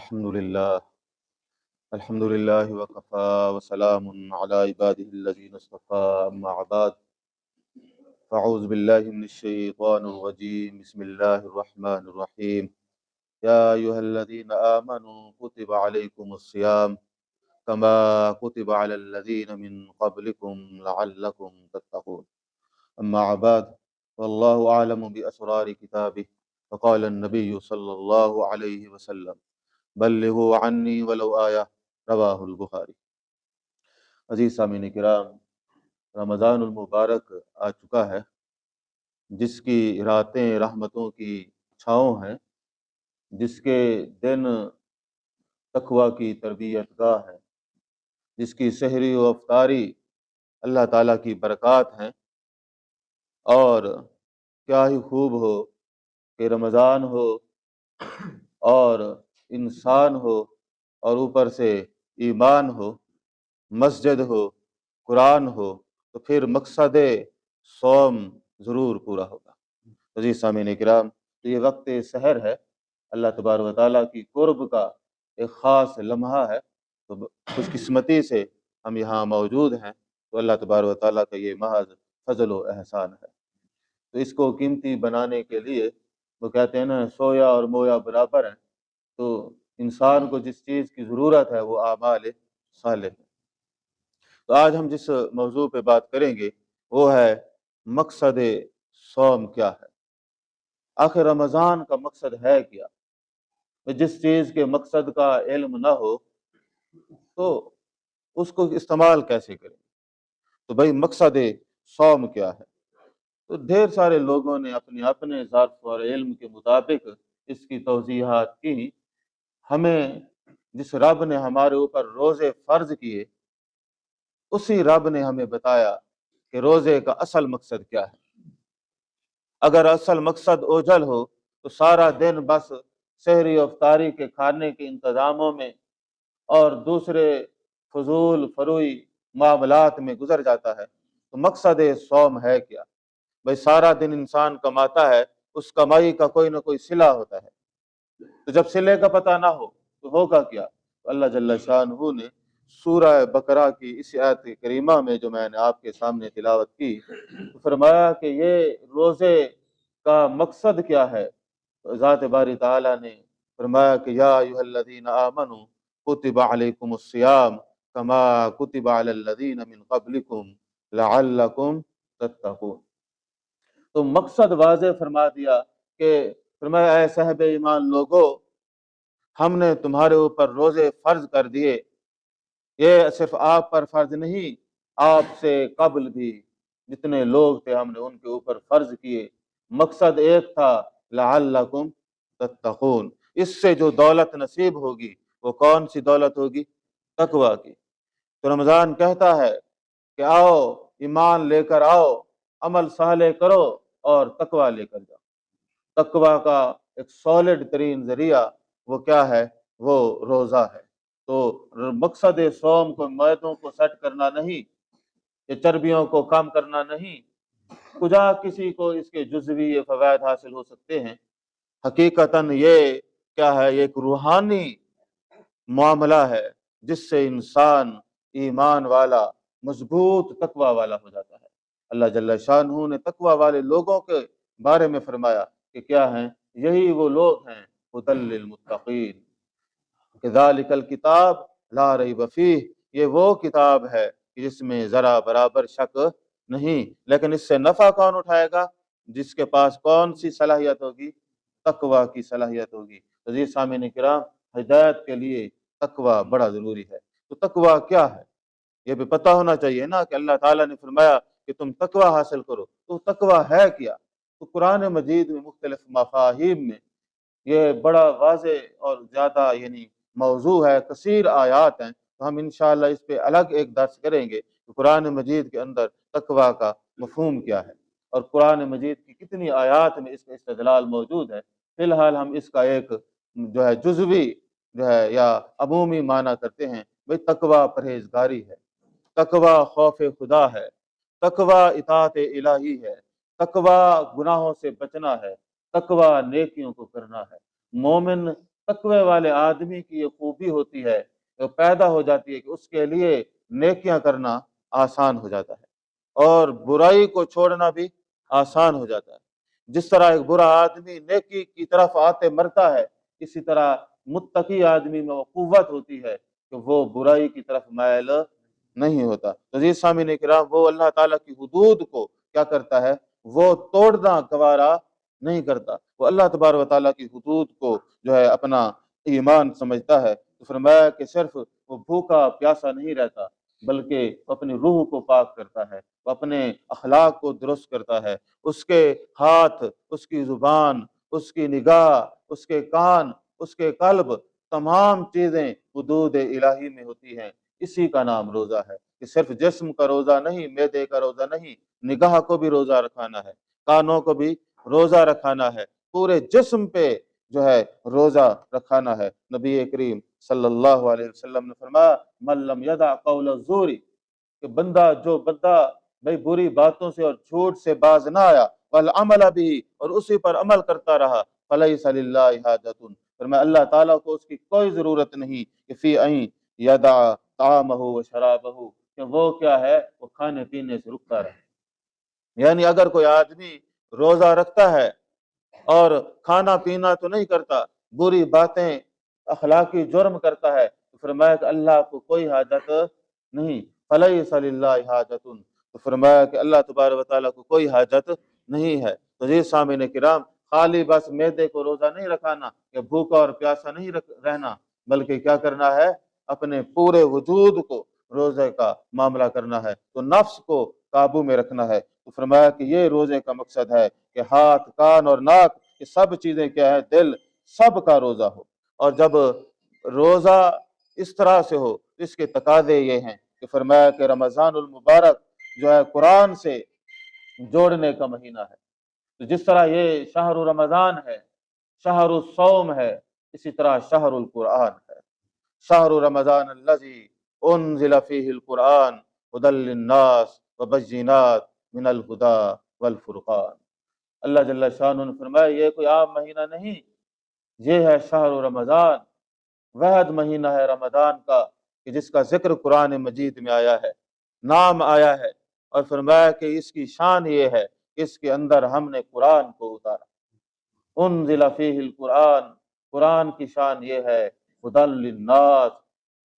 अल्हम्दुलिल्लाह अल्हम्दुलिल्लाहि वकफ़ा वसलामुन अला इबादिहिल्लज़ीना इस्तफ़ा अम्मा बाद फ़अऊज़ु बिल्लाहि मिनश्शैतानिर रजीम बिस्मिल्लाहिर रहमानिर रहीम या अय्युहल्लज़ीना आमनू कुतिबा अलैकुमुस्सियाम कमा कुतिबा अलल्लज़ीना मिन क़ब्लिकुम लअल्लकुम तत्तक़ून अम्मा बाद वल्लाहु अअलमु बिअस्रारि किताबिहि फ़क़ाला अन्नबिय्यु सल्लल्लाहु अलैहि वसल्लम बल्लिगू अन्नी वलौ आया रवाहुल बुखारी। अजीज सामीन किराम, रमज़ानुल मुबारक आ चुका है, जिसकी रातें रहमतों की छाँव हैं, जिसके दिन तकवा की तरबियत गाह है, जिसकी सहरी व अफ्तारी अल्लाह ताला की बरक़ात हैं। और क्या ही खूब हो कि रमज़ान हो और इंसान हो और ऊपर से ईमान हो, मस्जिद हो, कुरान हो, तो फिर मकसद सौम ज़रूर पूरा होगा। अज़ीज़ सामीन किराम, तो ये वक्त सहर है, अल्लाह तबारक व तआला की कुर्ब का एक ख़ास लम्हा है। तो खुशकिस्मती से हम यहाँ मौजूद हैं, तो अल्लाह तबारक व तआला का ये महज फ़ज़ल व एहसान है। तो इसको कीमती बनाने के लिए वो कहते हैं ना, सोया और मोया बराबर हैं। तो इंसान को जिस चीज़ की ज़रूरत है वो आमाल सालेह है। तो आज हम जिस मौजू पे बात करेंगे वो है मकसद सौम क्या है। आखिर रमज़ान का मकसद है क्या? तो जिस चीज़ के मकसद का इल्म ना हो तो उसको इस्तेमाल कैसे करें? तो भाई मकसद सौम क्या है? तो ढेर सारे लोगों ने अपने अपने ज़र्फ़ और इल्म के मुताबिक इसकी तौज़ीहात की। हमें जिस रब ने हमारे ऊपर रोज़े फ़र्ज़ किए, उसी रब ने हमें बताया कि रोज़े का असल मकसद क्या है। अगर असल मकसद ओझल हो तो सारा दिन बस सहरी अफ्तारी के खाने के इंतज़ामों में और दूसरे फजूल फरूई मामलात में गुजर जाता है। तो मकसद सौम है क्या? भाई सारा दिन इंसान कमाता है, उस कमाई का कोई ना कोई सिला होता है। तो जब सिले का पता ना हो तो होगा क्या? तो अल्लाह जल्ल शानहू ने सूरह बकरा की इस आयत करीमा में जो मैंने आपके सामने तिलावत की, तो फरमाया कि ये रोज़े का मकसद क्या है। तो ज़ात बारी ताला ने फरमाया कि या अय्युहल्लज़ीना आमनू कुतिबा अलैकुमुस्सियाम कमा कुतिबा अलल्लज़ीना मिन क़ब्लिकुम लअल्लकुम तत्तक़ून। तो मकसद वाज़े फरमा दिया कि फरमाया, ऐ साहिब ईमान लोगो, हमने तुम्हारे ऊपर रोज़े फ़र्ज़ कर दिए। ये सिर्फ आप पर फ़र्ज़ नहीं, आपसे कब्ल भी जितने लोग थे हमने उनके ऊपर फ़र्ज़ किए। मकसद एक था, लअल्लकुम तत्तक़ून। इससे जो दौलत नसीब होगी वो कौन सी दौलत होगी? तकवा की। तो रमज़ान कहता है कि आओ, ईमान लेकर आओ, अमल साले करो और तकवा लेकर जाओ। तकवा का एक सॉलिड तरीन जरिया वो क्या है? वो रोज़ा है। तो मकसद सौम को मैदों को सेट करना नहीं, ये चर्बियों को कम करना नहीं। खुदा किसी को इसके जुज़वी ये फ़वायद हासिल हो सकते हैं। हकीकतन ये क्या है? ये एक रूहानी मामला है जिससे इंसान ईमान वाला, मजबूत तकवा वाला हो जाता है। अल्लाह जल्ल शानहू ने तकवा वाले लोगों के बारे में फरमाया कि क्या हैं? यही वो लोग हैं, हुदल लिल मुत्तकीन, कज़ालिकल किताब ला रैब फीह। ये वो किताब है कि जिसमें जरा बराबर शक नहीं। लेकिन इससे नफा कौन उठाएगा? जिसके पास कौन सी सलाहियत होगी? तकवा की सलाहियत होगी। तो जी सामीन किराम, हिदायत के लिए तकवा बड़ा जरूरी है। तो तकवा क्या है ये भी पता होना चाहिए ना, कि अल्लाह ताला ने फरमाया कि तुम तकवा हासिल करो। तो तकवा है क्या? तो कुरान मजीद में मुख्तलिफ मफाहिम में ये बड़ा वाज़े और ज़्यादा यानी मौजू है, कसीर आयात हैं। तो हम इंशाअल्लाह इस पे अलग एक दर्स करेंगे कि कुरान मजीद के अंदर तकवा का मफ़हूम क्या है और कुरान मजीद की कितनी आयात में इसका इस्तिदलाल मौजूद है। फ़िलहाल हम इसका एक जो है जुज़वी जो है या अमूमी माना करते हैं। भाई तकवा परहेज़गारी है, तकवा खौफ खुदा है, तकवा इताअत इलाही है, तकवा गुनाहों से बचना है, तकवा नेकियों को करना है। मोमिन تقوی والے آدمی کی یہ خوبی ہوتی ہے، جو پیدا ہو جاتی ہے کہ اس کے لیے نیکیاں کرنا آسان ہو جاتا ہے اور برائی کو چھوڑنا بھی آسان ہو جاتا ہے۔ جس طرح ایک برا آدمی نیکی کی طرف آتے مرتا ہے، اسی طرح متقی آدمی میں وہ قوت ہوتی ہے کہ وہ برائی کی طرف مائل نہیں ہوتا۔ تو عزیز سامعین کرام، وہ اللہ تعالیٰ کی حدود کو کیا کرتا ہے؟ وہ توڑنا گوارا نہیں کرتا۔ وہ اللہ تبارک و تعالیٰ کی حدود کو جو ہے اپنا ایمان سمجھتا ہے۔ تو فرمایا کہ صرف وہ بھوکا پیاسا نہیں رہتا، بلکہ وہ اپنی روح کو پاک کرتا ہے، وہ اپنے اخلاق کو درست کرتا ہے۔ اس کے ہاتھ، اس کی زبان، اس کی نگاہ، اس کے کان، اس کے قلب، تمام چیزیں حدود الہی میں ہوتی ہیں۔ اسی کا نام روزہ ہے کہ صرف جسم کا روزہ نہیں، معدے کا روزہ نہیں، نگاہ کو بھی روزہ رکھانا ہے، کانوں کو بھی روزہ رکھانا ہے، پورے جسم پہ جو ہے روزہ رکھانا ہے۔ نبی کریم صلی اللہ علیہ وسلم نے فرمایا من لم یدع قول الزور، کہ جو بندہ بھئی بری باتوں سے اور جھوٹ سے باز نہ آیا، والعمل بھی، اور اسی پر عمل کرتا رہا، فلیس للہ حاجۃ، فرمایا اللہ تعالیٰ کو اس کی کوئی ضرورت نہیں کہ فی این یدع طعامہ و شرابہ، کہ وہ کیا ہے، وہ کھانے پینے سے رکتا رہے۔ یعنی اگر کوئی آدمی روزہ رکھتا ہے اور کھانا پینا تو نہیں کرتا، بری باتیں، اخلاقی جرم کرتا ہے، تو فرمایا کہ اللہ کو کوئی حاجت نہیں، فلیس للہ حاجۃ، تو فرمایا کہ اللہ تبارک و تعالیٰ کو کوئی حاجت نہیں ہے۔ تو جی سامعین کرام، خالی بس معدے کو روزہ نہیں رکھانا کہ بھوکا اور پیاسا نہیں رہنا، بلکہ کیا کرنا ہے، اپنے پورے وجود کو روزے کا معاملہ کرنا ہے، تو نفس کو قابو میں رکھنا ہے۔ تو فرمایا کہ یہ روزے کا مقصد ہے کہ ہاتھ، کان اور ناک، یہ سب چیزیں کیا ہے، دل، سب کا روزہ ہو۔ اور جب روزہ اس طرح سے ہو، اس کے تقاضے یہ ہیں کہ فرمایا کہ رمضان المبارک جو ہے قرآن سے جوڑنے کا مہینہ ہے۔ تو جس طرح یہ شہر رمضان ہے، شہر الصوم ہے، اسی طرح شہر القرآن ہے۔ شہر رمضان الذی انزل فیہ القرآن ھدی للناس وبینات من الہدی والفرقان۔ اللہ جل شانہ نے فرمایا یہ کوئی عام مہینہ نہیں، یہ ہے شہر رمضان، وحد مہینہ ہے رمضان کا کہ جس کا ذکر قرآن مجید میں آیا ہے، نام آیا ہے، اور فرمایا کہ اس کی شان یہ ہے کہ اس کے اندر ہم نے قرآن کو اتارا۔ انزل فیہ القرآن، قرآن کی شان یہ ہے ھدی للناس،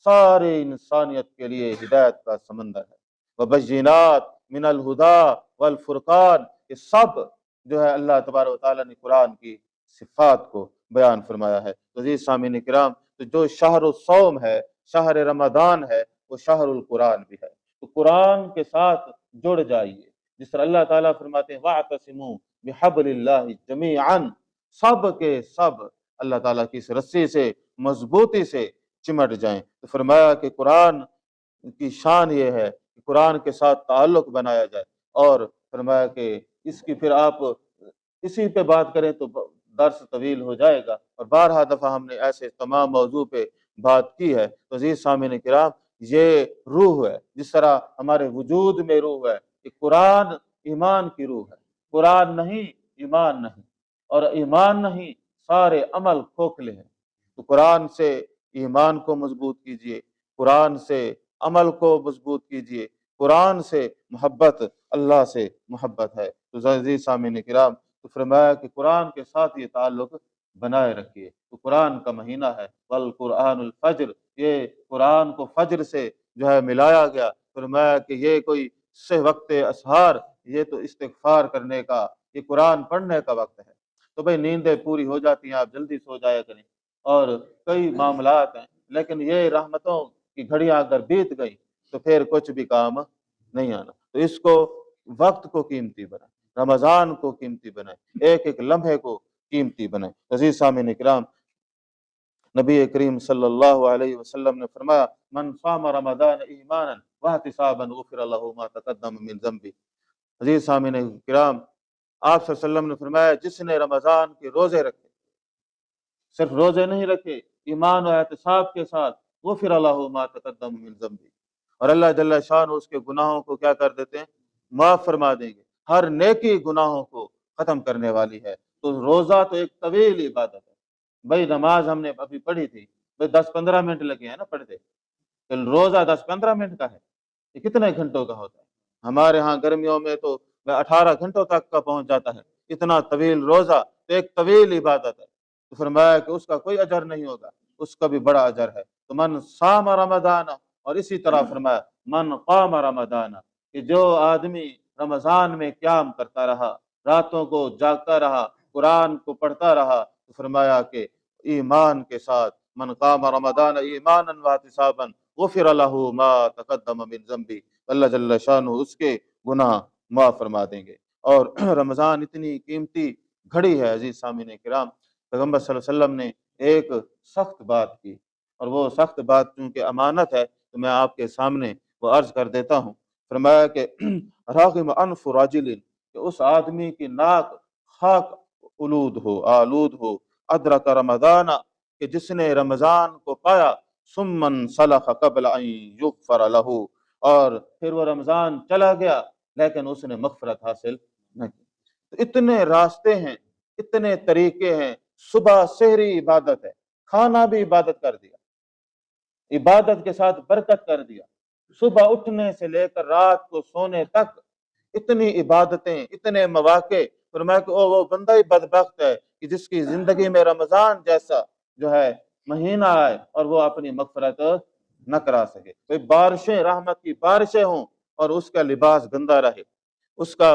سارے انسانیت کے لیے ہدایت کا سمندر ہے، وبینات من الہدی والفرقان، یہ سب جو ہے اللہ تبارک و تعالیٰ نے قرآن کی صفات کو بیان فرمایا ہے۔ تو عزیز سامعین کرام، تو جو شہر الصوم ہے، شہر رمضان ہے، وہ شہر القرآن بھی ہے۔ تو قرآن کے ساتھ جڑ جائیے، جس طرح اللہ تعالیٰ فرماتے ہیں وَاعْتَصِمُوا بِحَبْلِ اللَّهِ جَمِيعًا، سب کے سب اللہ تعالیٰ کی اس رسی سے مضبوطی سے چمٹ جائیں۔ تو فرمایا کہ قرآن کی شان یہ ہے کہ قرآن کے ساتھ تعلق بنایا جائے، اور فرمایا کہ اس کی پھر آپ اسی پہ بات کریں تو درس طویل ہو جائے گا، اور بارہا دفعہ ہم نے ایسے تمام موضوع پہ بات کی ہے۔ تو عزیز سامعین کرام، یہ روح ہے، جس طرح ہمارے وجود میں روح ہے، کہ قرآن ایمان کی روح ہے، قرآن نہیں ایمان نہیں، اور ایمان نہیں سارے عمل کھوکھلے ہیں۔ تو قرآن سے ایمان کو مضبوط کیجئے، قرآن سے عمل کو مضبوط کیجئے، قرآن سے محبت، اللہ سے محبت ہے۔ تو عزیز سامعین کرام، تو فرمایا کہ قرآن کے ساتھ یہ تعلق بنائے رکھیے۔ تو قرآن کا مہینہ ہے، والقرآن الفجر، یہ قرآن کو فجر سے جو ہے ملایا گیا۔ فرمایا کہ یہ کوئی وقت اسحار، یہ تو استغفار کرنے کا، یہ قرآن پڑھنے کا وقت ہے۔ تو بھئی نیندیں پوری ہو جاتی ہیں، آپ جلدی سو جایا کریں، اور کئی معاملات ہیں، لیکن یہ رحمتوں کی گھڑیاں اگر بیت گئی تو پھر کچھ بھی کام نہیں آنا۔ تو اس کو، وقت کو قیمتی بنائیں، رمضان کو قیمتی بنائیں، ایک ایک لمحے کو قیمتی بنائیں۔ عزیز سامعین کرام، نبی کریم صلی اللہ علیہ وسلم نے فرمایا من صام رمضان ایمانا واحتسابا غفر له ما تقدم من ذنبه۔ عزیز سامعین کرام، آپ صلی اللہ علیہ وسلم نے فرمایا جس نے رمضان کے روزے رکھے، صرف روزے نہیں رکھے، ایمان و احتساب کے ساتھ، غفر له ما تقدم من ذنبه، اور اللہ جل شانہ اس کے گناہوں کو کیا کر دیتے ہیں، معاف فرما دیں گے۔ ہر نیکی گناہوں کو ختم کرنے والی ہے۔ تو روزہ تو ایک طویل عبادت ہے، भाई नमाज हमने अभी पढ़ी थी, भाई 10-15 मिनट लगे हैं ना पढ़ते, तो रोजा 10-15 मिनट का है, ये कितने घंटों का होता है? हमारे यहाँ गर्मियों में तो 18 घंटों तक का पहुंच जाता है, इतना तवील रोजा, तो एक तवील इबादत है। तो फरमाया कि उसका कोई अजर नहीं होगा, उसका भी बड़ा अजर है। तो मन साम रमदान, और इसी तरह फरमाया मन क़ाम रमदान, कि जो आदमी रमजान में क्याम करता रहा, रातों को जागता रहा, कुरान को पढ़ता रहा, तो फरमाया कि ईमान के साथ मन क़ाम रमदान ईमानन व इहतिसाबन गुफ़िर लहू मा तक़द्दम मिन ज़ंबी, अल्लाह जल्ल शानुहु उसके गुनाह माफ़ फरमा देंगे। और रमज़ान इतनी कीमती घड़ी है अजीज सामीन किराम, पैगम्बर सल्लल्लाहु अलैहि वसल्लम ने एक सख्त बात की, और वो सख्त बात चूँकि अमानत है तो मैं आपके सामने वो अर्ज कर देता हूँ। फरमाया कि रागिम अनफु राजिलिन, कि उस आदमी की नाक खाक आलूद हो, अदरक रमज़ाना, कि जिसने रमज़ान को पाया, सुम्मन सलख कबल अन युग़फर लहू, और फिर वो रमज़ान चला गया लेकिन उसने मग़फ़िरत हासिल नहीं की। तो इतने रास्ते हैं, इतने तरीके हैं, सुबह सहरी इबादत है, खाना भी इबादत कर दिया, इबादत के साथ बरकत कर दिया, सुबह उठने से लेकर रात को सोने तक इतनी इबादतें, इतने मौके। फरमाया कि ओ वो बंदा ही बदबख्त है कि जिसकी जिंदगी में रमजान जैसा जो है महीना आए और वो अपनी मगफरत न करा सके। तो बारिशें, रहमत की बारिशें हों और उसका लिबास गंदा रहे, उसका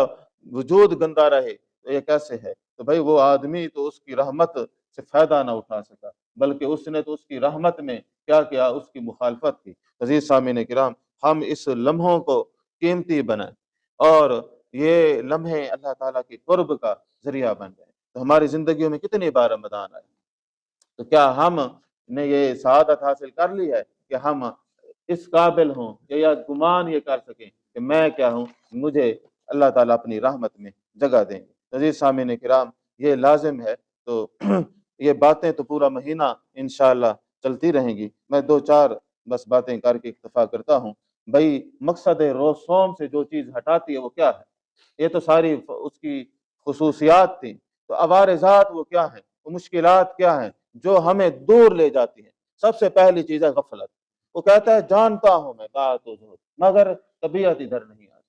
वजूद गंदा रहे, तो ये कैसे है? तो भाई वो आदमी तो उसकी रहमत से फायदा ना उठा सका, बल्कि उसने तो उसकी रहमत में क्या किया, उसकी मुखालफत की। अजीज सामीन किराम, हम इस लम्हों को कीमती बनाएं और ये लम्हे अल्लाह ताला की कुर्ब का जरिया बन जाए। तो हमारी जिंदगियों में कितनी बार रमदान आए, तो क्या हम ने ये सआदत हासिल कर ली है कि हम इस काबिल हों कि या गुमान ये कर सकें कि मैं क्या हूँ, मुझे अल्लाह ताला अपनी रहमत में जगह देंगे। अजीज सामीन किराम, ये लाजिम है। तो ये बातें तो पूरा महीना इंशाअल्लाह चलती रहेंगी, मैं दो चार बस बातें करके इक्तफा करता हूँ। भाई मकसद रोसोम से जो चीज़ हटाती है वो क्या है? ये तो सारी उसकी खुसूसियात थी। तो अवारज़ात वो क्या है, वो मुश्किलात क्या है जो हमें दूर ले जाती है? सबसे पहली चीज़ है गफलत। वो कहता है जानता हूं मैं ताअत व ज़ुहद, मगर तबीयत इधर नहीं आती।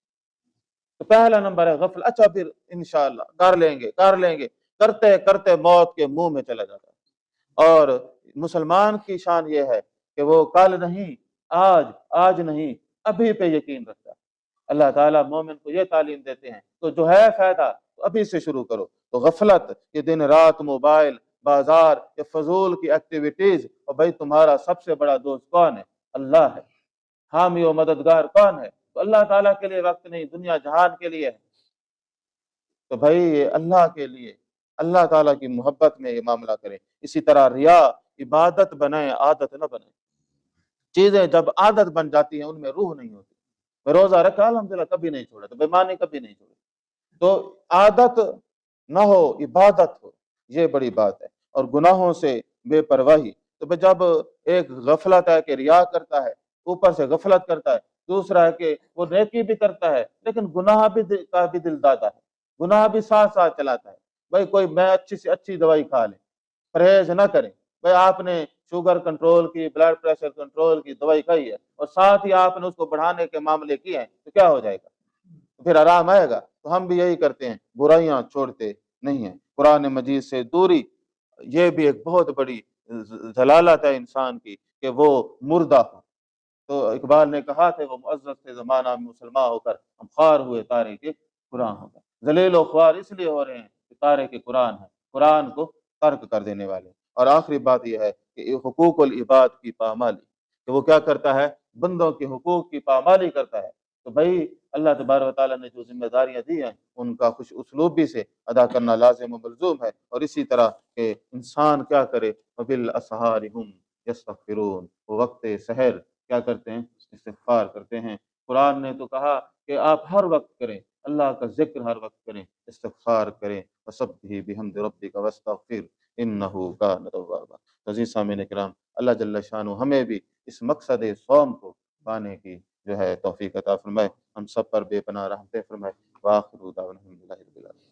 तो पहला नंबर है गफल। अच्छा फिर इंशाअल्लाह कर लेंगे, करते करते मौत के मुंह में चला जाता है। और मुसलमान की शान ये है कि वो कल नहीं, आज नहीं, अभी पे यकीन रखता है। अल्लाह ताला मोमिन को ये तालीम देते हैं, तो जो है फायदा तो अभी से शुरू करो। तो गफलत ये दिन रात मोबाइल, बाजार, ये फजूल की एक्टिविटीज, और भाई तुम्हारा सबसे बड़ा दोस्त कौन है? अल्लाह है। हामी और मददगार कौन है? तो अल्लाह ताला के लिए वक्त नहीं, दुनिया जहान के लिए है। तो भाई ये अल्लाह के लिए, अल्लाह ताला की मोहब्बत में ये मामला करें। इसी तरह रिया इबादत बनाए, आदत न बनाए। चीजें जब आदत बन जाती हैं उनमें रूह नहीं होती। मैं रोजा रखा अल्हम्दुलिल्लाह, कभी नहीं छोड़ा, तो बेईमानी कभी नहीं छोड़ी। तो आदत ना हो, इबादत हो, ये बड़ी बात है। और गुनाहों से बेपरवाही, तो भाई जब एक गफलत है कि रिया करता है, ऊपर से गफलत करता है, दूसरा है कि वो नेकी भी करता है लेकिन गुनाह भी का भी दिल दादा है, गुनाह भी साथ साथ चलाता है। भाई कोई मैं अच्छी से अच्छी दवाई खा ले, परहेज ना करें। भाई आपने शुगर कंट्रोल की, ब्लड प्रेशर कंट्रोल की दवाई खाई है और साथ ही आपने उसको बढ़ाने के मामले किए हैं, तो क्या हो जाएगा? तो फिर आराम आएगा? तो हम भी यही करते हैं, बुराइयां छोड़ते नहीं है। कुरान मजीद से दूरी, ये भी एक बहुत बड़ी जलालत है इंसान की कि वो मुर्दा हो। तो इकबाल ने कहा था, वो मुअज़्ज़ज़ थे ज़माना में मुसलमान होकर, हम ख्वार हुए तारे के कुरान होकर। जलील व ख्वार इसलिए हो रहे हैं कि तारे के कुरान है, कुरान को तर्क कर देने वाले। और आखिरी बात यह है कि हुकूकुल इबाद की पामाली, कि वो क्या करता है? बंदों के हुकूक की पामाली करता है। तो भाई अल्लाह तबारक व तआला ने जो जिम्मेदारियां दी हैं उनका खुश उसलूबी से अदा करना लाजिम व मलजूम है। और इसी तरह के इंसान क्या करे, वबिल असहारि हुम यस्तगफिरून, वो वक्त सहर क्या करते हैं? इस्तिगफार करते हैं। कुरान ने तो कहा कि आप हर वक्त करें, अल्लाह का जिक्र हर वक्त करें, इस्तिगफार करें, वसब्बिह बिहम्दि रब्बिका वस्तगफिर इन्नहु कान तव्वाबा। अज़ीज़ सामीन किराम, अल्लाह जल्ल शानु हमें भी इस मकसद सौम को पाने की जो है तौफीक अता फरमाए, हम सब पर बेपनाह रहमतें फरमाए। व आखिरु दावाना अल्हम्दुलिल्लाहि रब्बिल आलमीन।